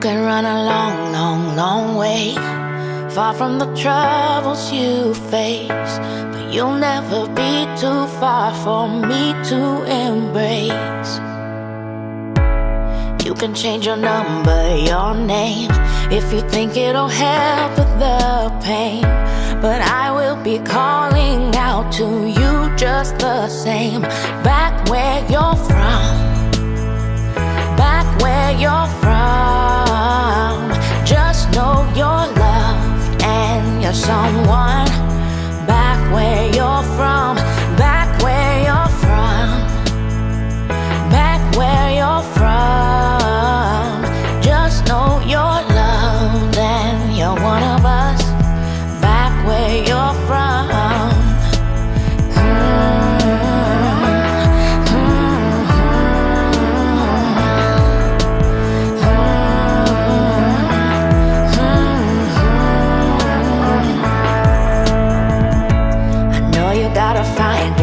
can run a long, long, long way, far from the troubles you face, but you'll never be too far for me to embrace. You can change your number, your name, if you think it'll help with the pain, but I will be calling out to you just the same. Back where you're from, back where you're from, just know you're loved and you're someone. Back where you're from, back where you're from, back where you're from, just know you're loved and you're one of us. Back where you're from. Gotta find